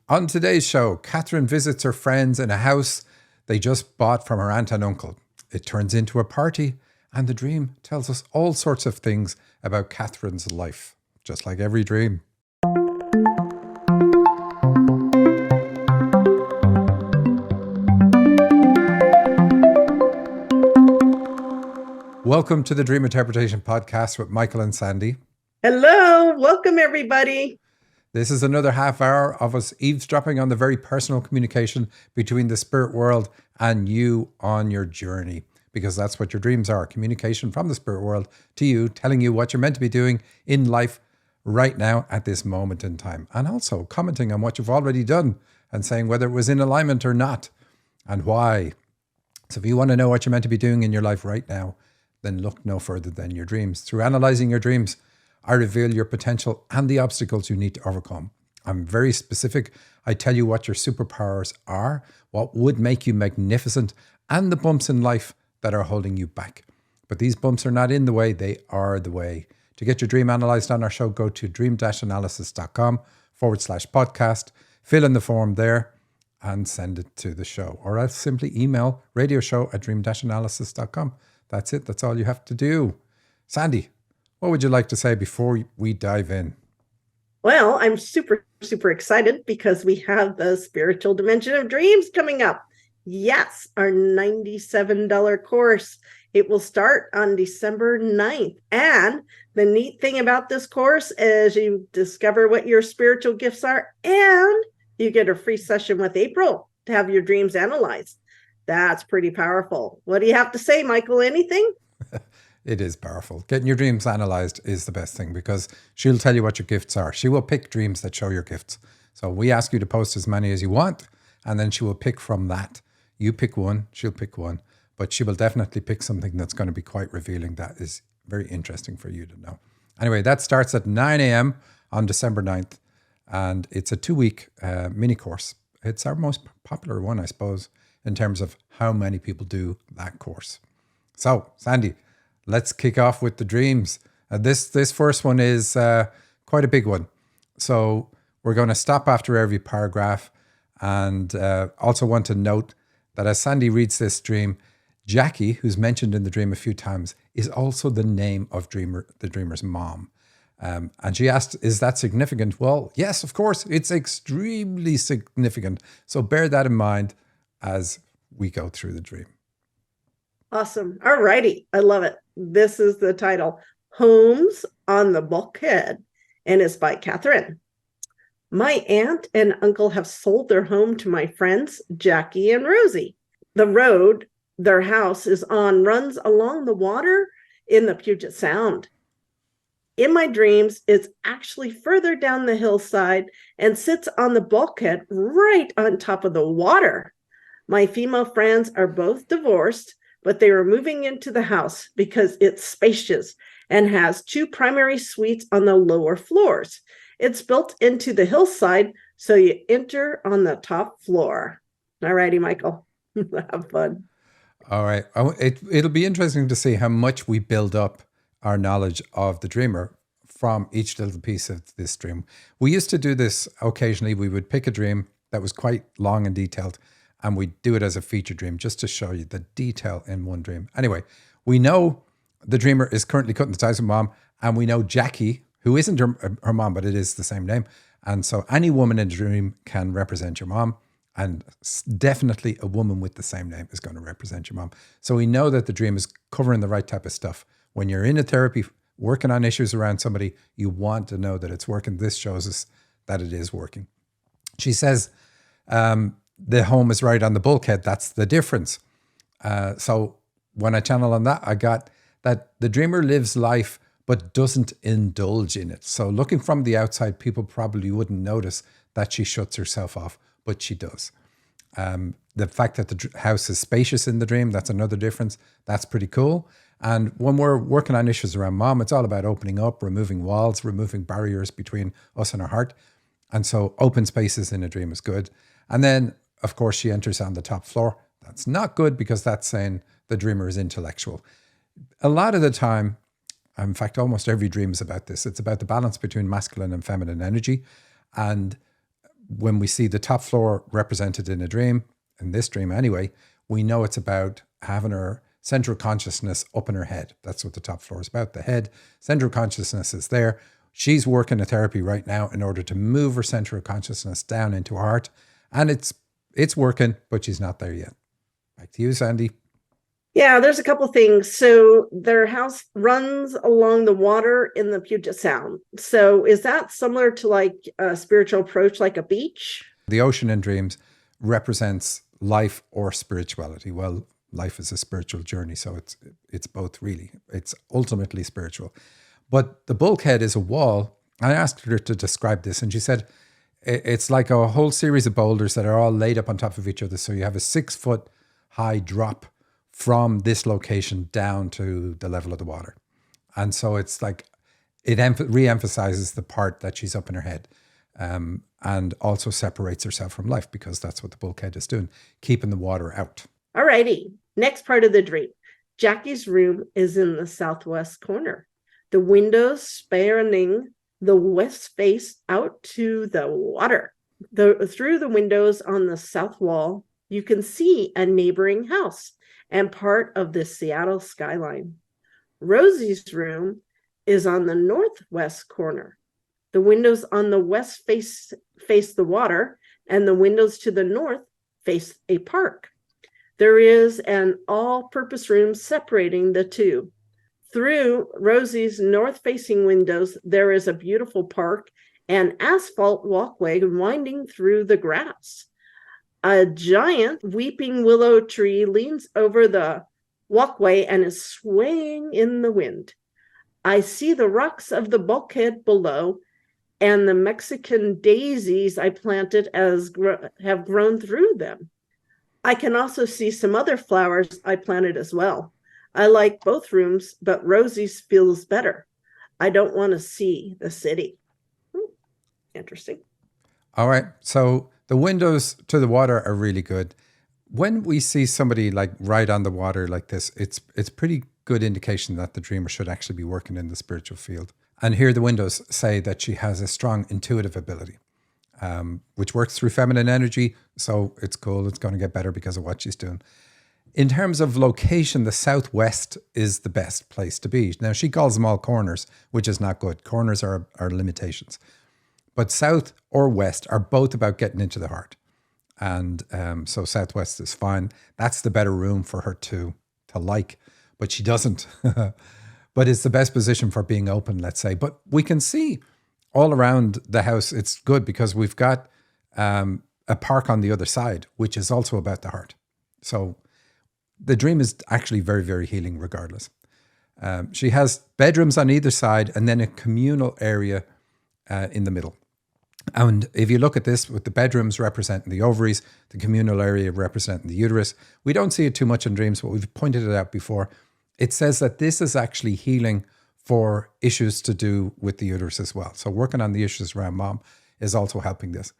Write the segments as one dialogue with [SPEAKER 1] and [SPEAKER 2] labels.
[SPEAKER 1] On today's show, Kathryn visits her friends in a house they just bought from her aunt and uncle. It turns into a party, and the dream tells us all sorts of things about Kathryn's life, just like every dream. Welcome to the Dream Interpretation Podcast with Michael and Sandy.
[SPEAKER 2] Hello, welcome everybody.
[SPEAKER 1] This is another half hour of us eavesdropping on the very personal communication between the spirit world and you on your journey, because that's what your dreams are, communication from the spirit world to you, telling you what you're meant to be doing in life right now at this moment in time, and also commenting on what you've already done and saying whether it was in alignment or not and why. So if you want to know what you're meant to be doing in your life right now, then look no further than your dreams. Through analyzing your dreams, I reveal your potential and the obstacles you need to overcome. I'm very specific. I tell you what your superpowers are, what would make you magnificent, and the bumps in life that are holding you back. But these bumps are not in the way, they are the way. To get your dream analyzed on our show, go to dream-analysis.com/podcast, fill in the form there, and send it to the show. Or else simply email radioshow@dream-analysis.com. That's it. That's all you have to do. Sandy, what would you like to say before we dive in?
[SPEAKER 2] Well, I'm super excited because we have the Spiritual Dimension of Dreams coming up. Yes, our $97 course. It will start on December 9th. And the neat thing about this course is you discover what your spiritual gifts are, and you get a free session with April to have your dreams analyzed. That's pretty powerful. What do you have to say, Michael? Anything?
[SPEAKER 1] It is powerful. Getting your dreams analyzed is the best thing because she'll tell you what your gifts are. She will pick dreams that show your gifts. So we ask you to post as many as you want, and then she will pick from that. You pick one, she'll pick one, but she will definitely pick something that's going to be quite revealing. That is very interesting for you to know. Anyway, that starts at 9 a.m. on December 9th, and it's a 2-week mini course. It's our most popular one, I suppose, in terms of how many people do that course. So, Sandy, let's kick off with the dreams. This first one is quite a big one. So we're going to stop after every paragraph, and also want to note that as Sandy reads this dream, Jackie, who's mentioned in the dream a few times, is also the name of the dreamer's mom. And she asked, is that significant? Well, yes, of course, it's extremely significant. So bear that in mind as we go through the dream.
[SPEAKER 2] Awesome. All righty. I love it. This is the title, Homes on the Bulkhead, and it's by Kathryn. My aunt and uncle have sold their home to my friends, Jackie and Rosie. The road their house is on runs along the water in the Puget Sound. In my dreams, it's actually further down the hillside and sits on the bulkhead right on top of the water. My female friends are both divorced, but they were moving into the house because it's spacious and has 2 primary suites on the lower floors. It's built into the hillside, so you enter on the top floor. All righty, Michael. Have fun.
[SPEAKER 1] All right. It'll be interesting to see how much we build up our knowledge of the dreamer from each little piece of this dream. We used to do this occasionally. We would pick a dream that was quite long and detailed, and we do it as a feature dream just to show you the detail in one dream. Anyway, we know the dreamer is currently cutting the ties with mom, and we know Jackie, who isn't her mom, but it is the same name. And so any woman in the dream can represent your mom, and definitely a woman with the same name is going to represent your mom. So we know that the dream is covering the right type of stuff. When you're in a therapy, working on issues around somebody, you want to know that it's working. This shows us that it is working. She says, the home is right on the bulkhead. That's the difference. So when I channel on that, I got that the dreamer lives life but doesn't indulge in it. So looking from the outside, people probably wouldn't notice that she shuts herself off, but she does. The fact that the house is spacious in the dream, that's another difference. That's pretty cool. And when we're working on issues around mom, it's all about opening up, removing walls, removing barriers between us and our heart. And so open spaces in a dream is good. And then, of course, she enters on the top floor. That's not good because that's saying the dreamer is intellectual. A lot of the time, in fact, almost every dream is about this. It's about the balance between masculine and feminine energy. And when we see the top floor represented in a dream, in this dream anyway, we know it's about having her central consciousness up in her head. That's what the top floor is about. The head, central consciousness is there. She's working a therapy right now in order to move her central consciousness down into her heart. And it's working, but she's not there yet. Back to you, Sandy.
[SPEAKER 2] Yeah, there's a couple things. So their house runs along the water in the Puget Sound. So is that similar to like a spiritual approach, like a beach?
[SPEAKER 1] The ocean in dreams represents life or spirituality. Well, life is a spiritual journey, so it's both really. It's ultimately spiritual. But the bulkhead is a wall. I asked her to describe this, and she said it's like a whole series of boulders that are all laid up on top of each other. So you have a 6-foot high drop from this location down to the level of the water. And so it's like it re-emphasizes the part that she's up in her head, and also separates herself from life, because that's what the bulkhead is doing, keeping the water out.
[SPEAKER 2] All righty. Next part of the dream. Jackie's room is in the southwest corner. The windows spanning the west face out to the water. Through the windows on the south wall, you can see a neighboring house and part of the Seattle skyline. Rosie's room is on the northwest corner. The windows on the west face the water, and the windows to the north face a park. There is an all-purpose room separating the two. Through Rosie's north-facing windows, there is a beautiful park and asphalt walkway winding through the grass. A giant weeping willow tree leans over the walkway and is swaying in the wind. I see the rocks of the bulkhead below, and the Mexican daisies I planted have grown through them. I can also see some other flowers I planted as well. I like both rooms, but Rosie's feels better. I don't want to see the city. Interesting.
[SPEAKER 1] All right. So the windows to the water are really good. When we see somebody like right on the water like this, it's pretty good indication that the dreamer should actually be working in the spiritual field. And here the windows say that she has a strong intuitive ability, which works through feminine energy. So it's cool. It's going to get better because of what she's doing. In terms of location, the southwest is the best place to be. Now, she calls them all corners, which is not good. Corners are limitations. But south or west are both about getting into the heart. And so southwest is fine. That's the better room for her to like. But she doesn't. But it's the best position for being open, let's say. But we can see all around the house, it's good because we've got a park on the other side, which is also about the heart. So the dream is actually very, very healing regardless. She has bedrooms on either side and then a communal area in the middle. And if you look at this with the bedrooms representing the ovaries, the communal area representing the uterus, we don't see it too much in dreams, but we've pointed it out before. It says that this is actually healing for issues to do with the uterus as well. So working on the issues around mom is also helping this.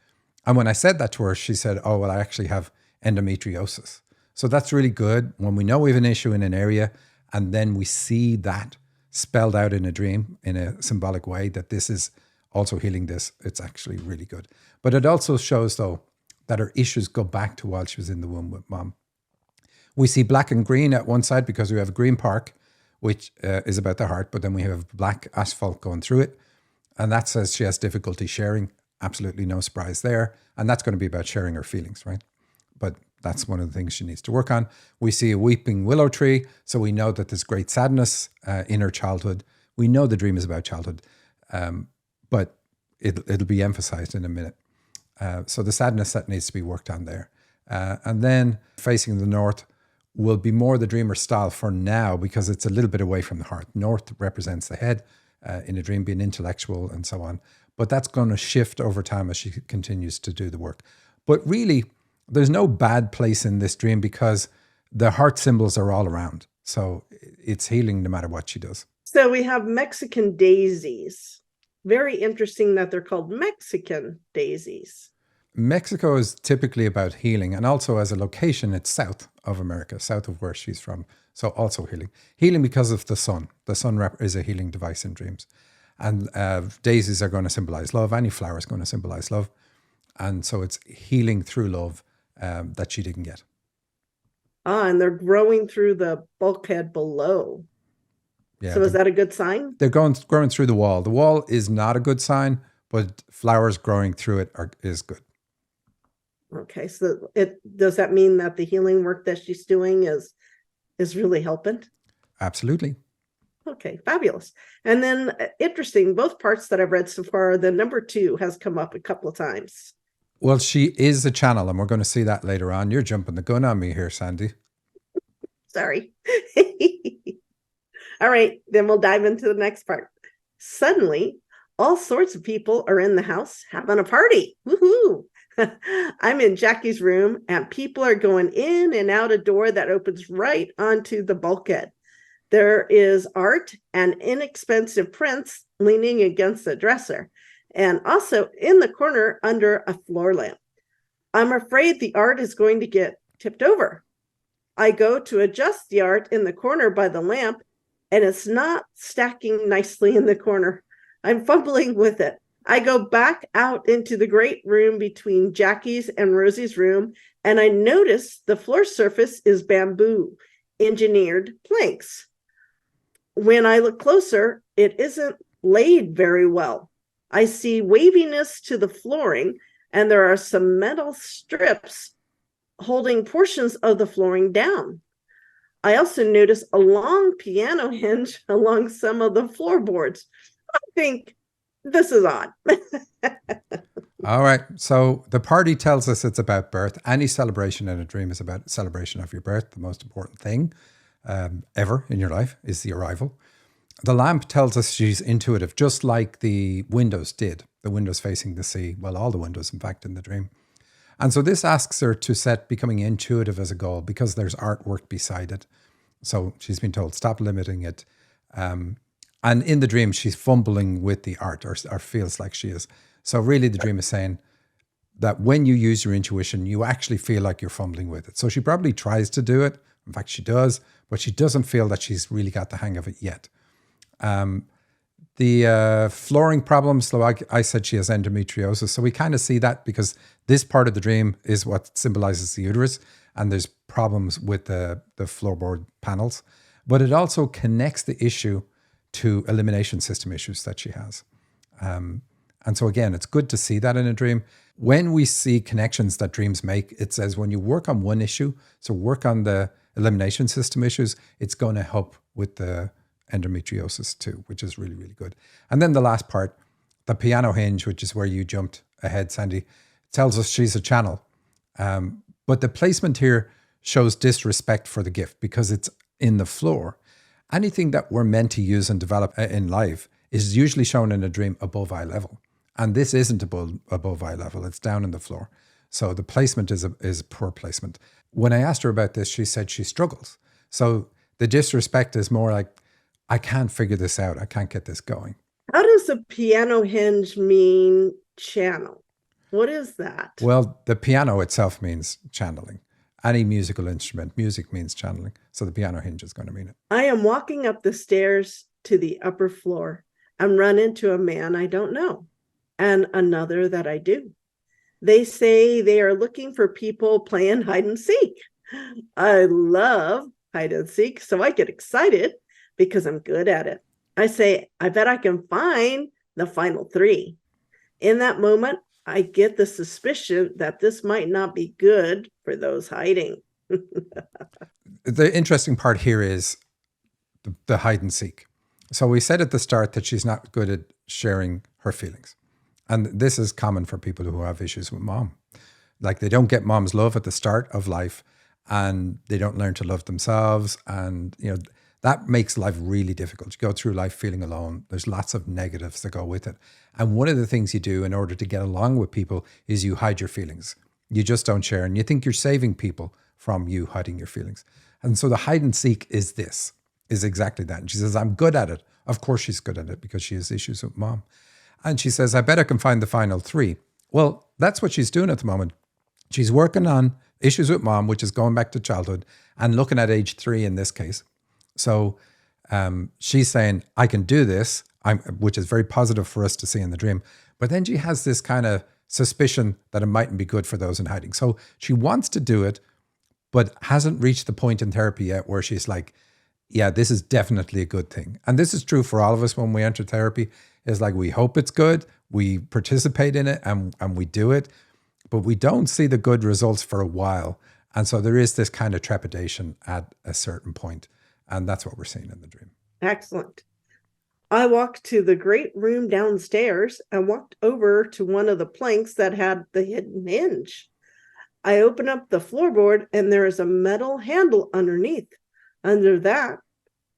[SPEAKER 1] And when I said that to her, she said, oh, well, I actually have endometriosis. So that's really good when we know we have an issue in an area and then we see that spelled out in a dream in a symbolic way that this is also healing this. It's actually really good. But it also shows, though, that her issues go back to while she was in the womb with mom. We see black and green at one side because we have a green park, which is about the heart, but then we have black asphalt going through it. And that says she has difficulty sharing. Absolutely no surprise there. And that's going to be about sharing her feelings, right? But that's one of the things she needs to work on. We see a weeping willow tree. So we know that there's great sadness in her childhood. We know the dream is about childhood, but it'll be emphasized in a minute. So the sadness that needs to be worked on there. And then facing the north will be more the dreamer style for now because it's a little bit away from the heart. North represents the head in a dream, being intellectual and so on. But that's going to shift over time as she continues to do the work. But really, there's no bad place in this dream because the heart symbols are all around. So it's healing no matter what she does.
[SPEAKER 2] So we have Mexican daisies. Very interesting that they're called Mexican daisies.
[SPEAKER 1] Mexico is typically about healing, and also as a location, it's south of America, south of where she's from. So also healing. Healing because of the sun. The sun is a healing device in dreams. And daisies are going to symbolize love. Any flower is going to symbolize love. And so it's healing through love that she didn't get.
[SPEAKER 2] And they're growing through the bulkhead below.
[SPEAKER 1] Yeah,
[SPEAKER 2] so is that a good sign?
[SPEAKER 1] They're growing through the wall. The wall is not a good sign, but flowers growing through it is good.
[SPEAKER 2] Okay, so does that mean that the healing work that she's doing is really helping?
[SPEAKER 1] Absolutely.
[SPEAKER 2] Okay, fabulous. And then interesting, both parts that I've read so far, the number 2 has come up a couple of times.
[SPEAKER 1] Well, she is a channel, and we're going to see that later on. You're jumping the gun on me here, Sandy.
[SPEAKER 2] Sorry. All right, then we'll dive into the next part. Suddenly, all sorts of people are in the house having a party. Woohoo! I'm in Jackie's room, and people are going in and out a door that opens right onto the bulkhead. There is art and inexpensive prints leaning against the dresser, and also in the corner under a floor lamp. I'm afraid the art is going to get tipped over. I go to adjust the art in the corner by the lamp, and it's not stacking nicely in the corner. I'm fumbling with it. I go back out into the great room between Jackie's and Rosie's room, and I notice the floor surface is bamboo, engineered planks. When I look closer, it isn't laid very well. I see waviness to the flooring, and there are some metal strips holding portions of the flooring down. I also notice a long piano hinge along some of the floorboards. I think this is odd.
[SPEAKER 1] All right. So the party tells us it's about birth. Any celebration in a dream is about celebration of your birth. The most important thing ever in your life is the arrival. The lamp tells us she's intuitive, just like the windows did. The windows facing the sea. Well, all the windows, in fact, in the dream. And so this asks her to set becoming intuitive as a goal because there's artwork beside it. So she's been told, stop limiting it. And in the dream, she's fumbling with the art or feels like she is. So really the dream is saying that when you use your intuition, you actually feel like you're fumbling with it. So she probably tries to do it. In fact, she does, but she doesn't feel that she's really got the hang of it yet. The flooring problems, so I said she has endometriosis. So we kind of see that because this part of the dream is what symbolizes the uterus, and there's problems with the floorboard panels. But it also connects the issue to elimination system issues that she has. And so again, it's good to see that in a dream. When we see connections that dreams make, it says when you work on one issue, so work on the elimination system issues, it's going to help with the endometriosis too, which is really, really good. And then the last part, the piano hinge, which is where you jumped ahead, Sandy, tells us she's a channel. But the placement here shows disrespect for the gift because it's in the floor. Anything that we're meant to use and develop in life is usually shown in a dream above eye level. And this isn't above eye level, it's down in the floor. So the placement is a poor placement. When I asked her about this, she said she struggles. So the disrespect is more like, I can't figure this out. I can't get this going.
[SPEAKER 2] How does the piano hinge mean channel? What is that?
[SPEAKER 1] Well, the piano itself means channeling. Any musical instrument, music means channeling. So the piano hinge is going to mean it.
[SPEAKER 2] I am walking up the stairs to the upper floor and run into a man I don't know and another that I do. They say they are looking for people playing hide and seek. I love hide and seek, so I get excited because I'm good at it. I say, I bet I can find the final 3. In that moment, I get the suspicion that this might not be good for those hiding.
[SPEAKER 1] The interesting part here is the hide and seek. So we said at the start that she's not good at sharing her feelings. And this is common for people who have issues with mom. Like they don't get mom's love at the start of life and they don't learn to love themselves. And, that makes life really difficult. You go through life feeling alone. There's lots of negatives that go with it. And one of the things you do in order to get along with people is you hide your feelings. You just don't share. And you think you're saving people from you hiding your feelings. And so the hide and seek is exactly that. And she says, I'm good at it. Of course she's good at it because she has issues with mom. And she says, I bet I can find the final 3. Well, that's what she's doing at the moment. She's working on issues with mom, which is going back to childhood and looking at age 3 in this case. So she's saying, I can do this, which is very positive for us to see in the dream. But then she has this kind of suspicion that it mightn't be good for those in hiding. So she wants to do it, but hasn't reached the point in therapy yet where she's like, yeah, this is definitely a good thing. And this is true for all of us when we enter therapy. Is like, we hope it's good, we participate in it, and we do it, but we don't see the good results for a while. And so there is this kind of trepidation at a certain point. And that's what we're seeing in the dream.
[SPEAKER 2] Excellent. I walked to the great room downstairs and walked over to one of the planks that had the hidden hinge. I open up the floorboard and there is a metal handle underneath. Under that,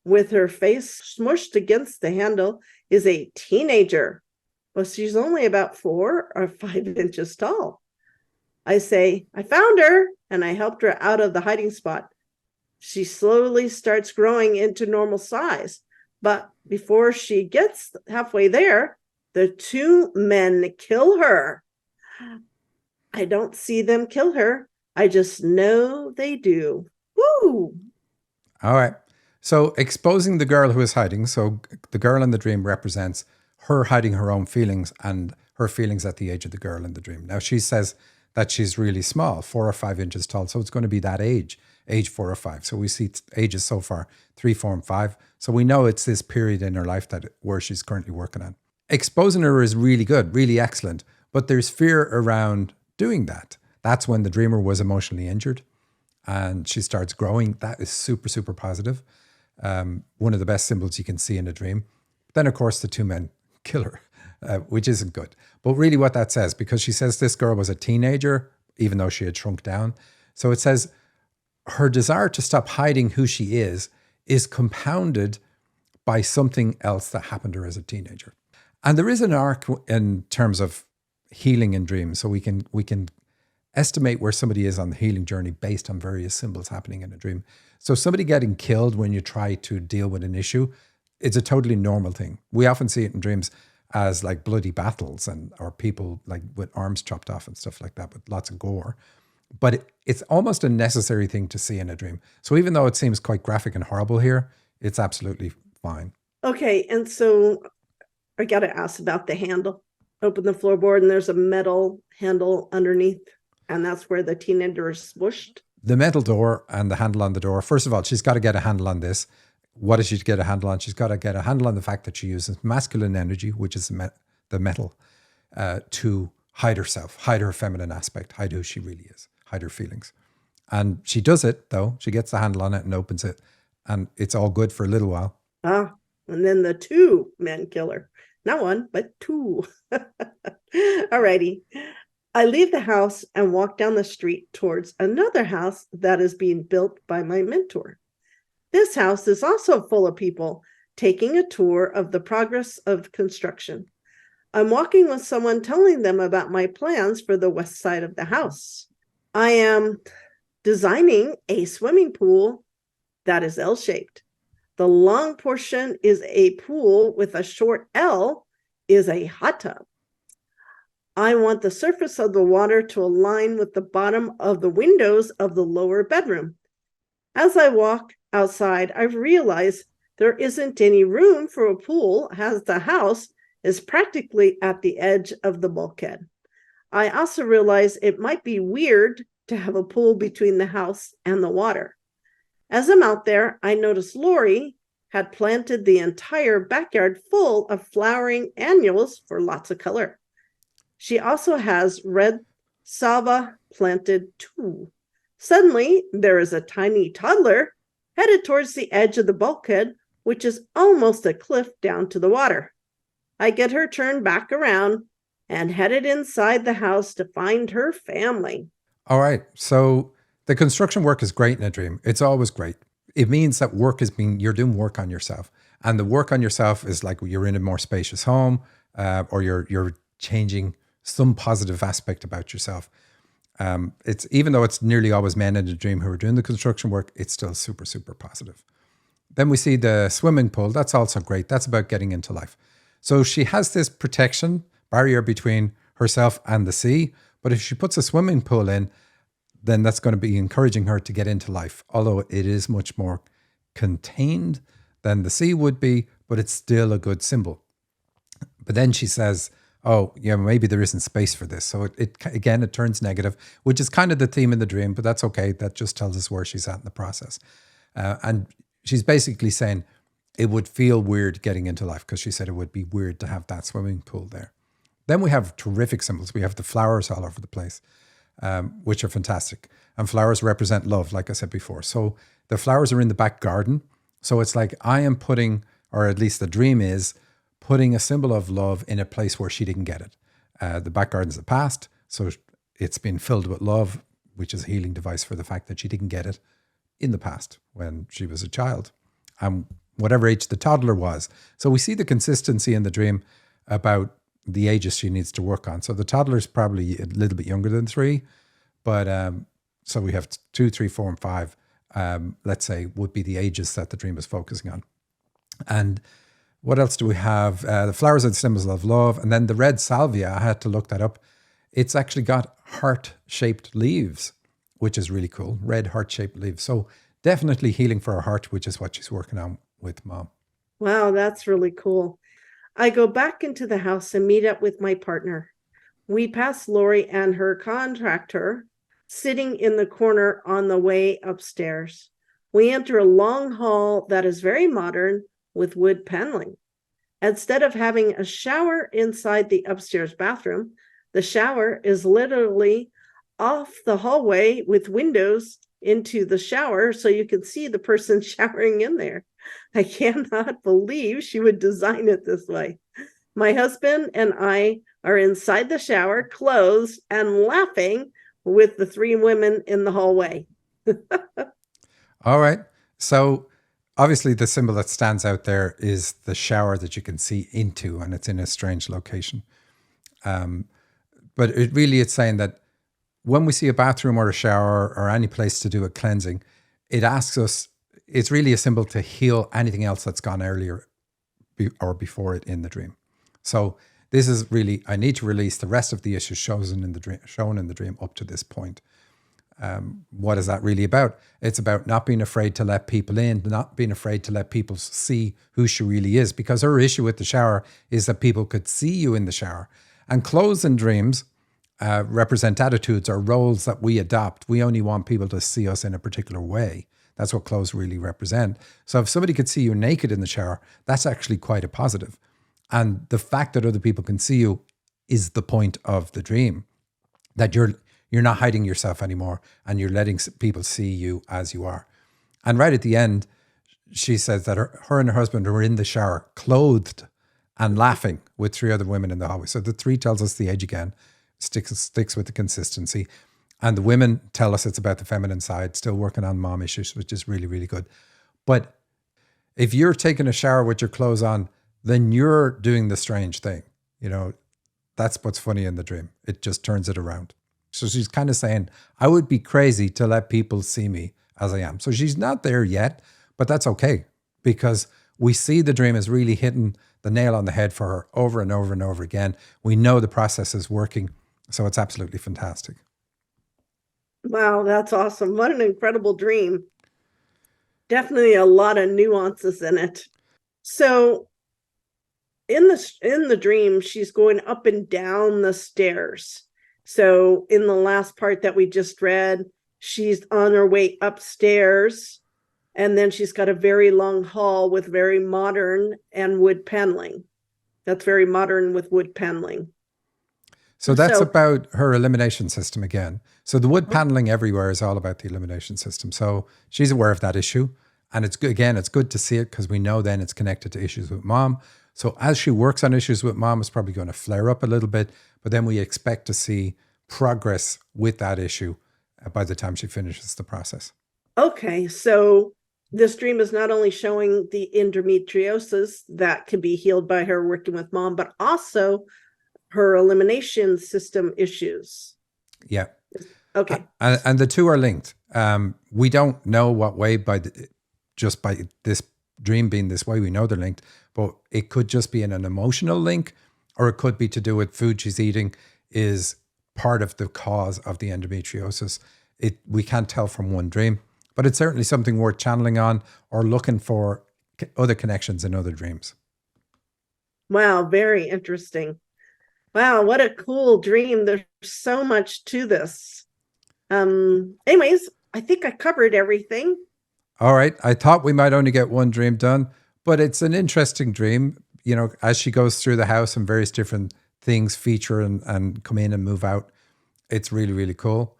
[SPEAKER 2] with her face smushed against the handle, is a teenager. Well, she's only about 4 or 5 inches tall. I say, I found her, and I helped her out of the hiding spot. She slowly starts growing into normal size, but before she gets halfway there, the 2 men kill her. I don't see them kill her. I just know they do. Woo!
[SPEAKER 1] All right. So exposing the girl who is hiding. So the girl in the dream represents her hiding her own feelings and her feelings at the age of the girl in the dream. Now she says that she's really small, 4 or 5 inches tall. So it's going to be that age 4 or 5. So we see ages so far, 3, 4, and 5. So we know it's this period in her life where she's currently working on. Exposing her is really good, really excellent. But there's fear around doing that. That's when the dreamer was emotionally injured and she starts growing. That is super, super positive. One of the best symbols you can see in a dream. Then, of course, the 2 men kill her, which isn't good. But really what that says, because she says this girl was a teenager, even though she had shrunk down. So it says her desire to stop hiding who she is compounded by something else that happened to her as a teenager. And there is an arc in terms of healing in dreams. So we can estimate where somebody is on the healing journey based on various symbols happening in a dream. So somebody getting killed when you try to deal with an issue, it's a totally normal thing. We often see it in dreams as like bloody battles or people like with arms chopped off and stuff like that, with lots of gore. But it's almost a necessary thing to see in a dream. So even though it seems quite graphic and horrible here, it's absolutely fine.
[SPEAKER 2] Okay, and so I got to ask about the handle. Open the floorboard and there's a metal handle underneath, and that's where the teenager is smushed.
[SPEAKER 1] The metal door and the handle on the door. First of all, she's got to get a handle on this. What is she to get a handle on? She's got to get a handle on the fact that she uses masculine energy, which is the metal, to hide herself, hide her feminine aspect, hide who she really is, hide her feelings. And she does it, though. She gets the handle on it and opens it. And it's all good for a little while.
[SPEAKER 2] Ah, and then the 2 men kill her. Not 1, but 2. All righty. I leave the house and walk down the street towards another house that is being built by my mentor. This house is also full of people taking a tour of the progress of construction. I'm walking with someone telling them about my plans for the west side of the house. I am designing a swimming pool that is L-shaped. The long portion is a pool with a short L is a hot tub. I want the surface of the water to align with the bottom of the windows of the lower bedroom. As I walk outside, I've realized there isn't any room for a pool as the house is practically at the edge of the bulkhead. I also realize it might be weird to have a pool between the house and the water. As I'm out there, I noticed Lori had planted the entire backyard full of flowering annuals for lots of color. She also has red salvia planted too. Suddenly, there is a tiny toddler headed towards the edge of the bulkhead, which is almost a cliff down to the water. I get her turned back around and headed inside the house to find her family.
[SPEAKER 1] All right. So the construction work is great in a dream. It's always great. It means that you're doing work on yourself. And the work on yourself is like you're in a more spacious home, or you're changing some positive aspect about yourself. It's even though it's nearly always men in a dream who are doing the construction work, it's still super, super positive. Then we see the swimming pool. That's also great. That's about getting into life. So she has this protection barrier between herself and the sea. But if she puts a swimming pool in, then that's going to be encouraging her to get into life. Although it is much more contained than the sea would be, but it's still a good symbol. But then she says, oh, yeah, maybe there isn't space for this. So it turns negative, which is kind of the theme in the dream, but that's okay. That just tells us where she's at in the process. And she's basically saying it would feel weird getting into life because she said it would be weird to have that swimming pool there. Then we have terrific symbols. We have the flowers all over the place, which are fantastic. And flowers represent love, like I said before. So the flowers are in the back garden. So it's like I am putting, or at least the dream is, putting a symbol of love in a place where she didn't get it. The back garden's the past. So it's been filled with love, which is a healing device for the fact that she didn't get it in the past when she was a child. And whatever age the toddler was. So we see the consistency in the dream about the ages she needs to work on. So the toddler is probably a little bit younger than 3, but so we have 2, 3, 4, and 5. Let's say would be the ages that the dream is focusing on. And what else do we have? The flowers are the symbols of love, and then the red salvia. I had to look that up. It's actually got heart-shaped leaves, which is really cool. Red heart-shaped leaves. So definitely healing for her heart, which is what she's working on with Mom.
[SPEAKER 2] Wow, that's really cool. I go back into the house and meet up with my partner. We pass Lori and her contractor sitting in the corner on the way upstairs. We enter a long hall that is very modern with wood paneling. Instead of having a shower inside the upstairs bathroom, the shower is literally off the hallway with windows into the shower so you can see the person showering in there. I cannot believe she would design it this way. My husband and I are inside the shower, clothed and laughing with the 3 women in the hallway.
[SPEAKER 1] All right. So obviously the symbol that stands out there is the shower that you can see into, and it's in a strange location. But it's saying that when we see a bathroom or a shower or any place to do a cleansing, it asks us, it's really a symbol to heal anything else that's gone earlier or before it in the dream. So this is really, I need to release the rest of the issues shown in the dream up to this point. What is that really about? It's about not being afraid to let people in, not being afraid to let people see who she really is, because her issue with the shower is that people could see you in the shower. And clothes in dreams represent attitudes or roles that we adopt. We only want people to see us in a particular way. That's what clothes really represent. So if somebody could see you naked in the shower, that's actually quite a positive. And the fact that other people can see you is the point of the dream, that you're not hiding yourself anymore and you're letting people see you as you are. And right at the end, she says that her and her husband were in the shower, clothed and laughing with 3 other women in the hallway. So the 3 tells us the age again, sticks with the consistency. And the women tell us it's about the feminine side, still working on mom issues, which is really, really good. But if you're taking a shower with your clothes on, then you're doing the strange thing. That's what's funny in the dream. It just turns it around. So she's kind of saying, I would be crazy to let people see me as I am. So she's not there yet, but that's okay, because we see the dream is really hitting the nail on the head for her over and over and over again. We know the process is working. So it's absolutely fantastic.
[SPEAKER 2] Wow, that's awesome. What an incredible dream. Definitely a lot of nuances in it. So in the dream, she's going up and down the stairs. So in the last part that we just read, she's on her way upstairs, and then she's got a very long hall with very modern and wood paneling. That's very modern with wood paneling.
[SPEAKER 1] So that's about her elimination system again. So the wood paneling everywhere is all about the elimination system. So she's aware of that issue. And it's good, again, it's good to see it because we know then it's connected to issues with mom. So as she works on issues with mom, it's probably going to flare up a little bit, but then we expect to see progress with that issue by the time she finishes the process.
[SPEAKER 2] Okay, so this dream is not only showing the endometriosis that can be healed by her working with mom, but also her elimination system issues.
[SPEAKER 1] Yeah.
[SPEAKER 2] Okay.
[SPEAKER 1] And the 2 are linked. We don't know what way just by this dream being this way, we know they're linked, but it could just be an emotional link, or it could be to do with food she's eating is part of the cause of the endometriosis. We can't tell from one dream, but it's certainly something worth channeling on or looking for other connections in other dreams.
[SPEAKER 2] Wow, very interesting. Wow, what a cool dream. There's so much to this. Anyways, I think I covered everything.
[SPEAKER 1] All right. I thought we might only get one dream done, but it's an interesting dream. You know, as she goes through the house and various different things feature and come in and move out, it's really, really cool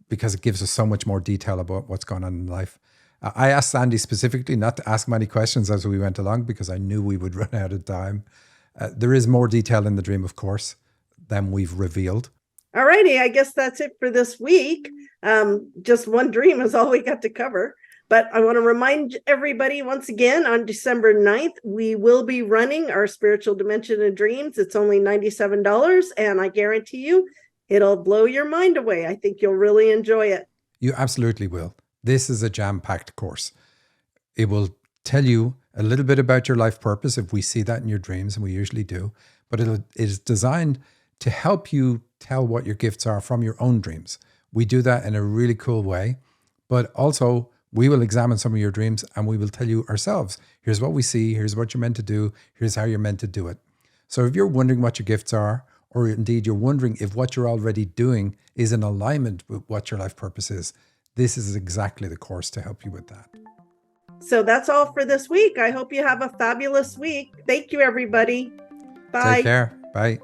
[SPEAKER 1] because it gives us so much more detail about what's going on in life. I asked Andy specifically not to ask many questions as we went along because I knew we would run out of time. There is more detail in the dream, of course, than we've revealed.
[SPEAKER 2] All righty, I guess that's it for this week. Just one dream is all we got to cover. But I want to remind everybody once again on December 9th, we will be running our Spiritual Dimension of Dreams. It's only $97, and I guarantee you it'll blow your mind away. I think you'll really enjoy it.
[SPEAKER 1] You absolutely will. This is a jam-packed course. It will tell you a little bit about your life purpose if we see that in your dreams, and we usually do. But it is designed to help you tell what your gifts are from your own dreams. We do that in a really cool way, but also we will examine some of your dreams and we will tell you ourselves, here's what we see, here's what you're meant to do, here's how you're meant to do it. So if you're wondering what your gifts are, or indeed you're wondering if what you're already doing is in alignment with what your life purpose is, this is exactly the course to help you with that.
[SPEAKER 2] So that's all for this week. I hope you have a fabulous week. Thank you, everybody. Bye.
[SPEAKER 1] Take care. Bye.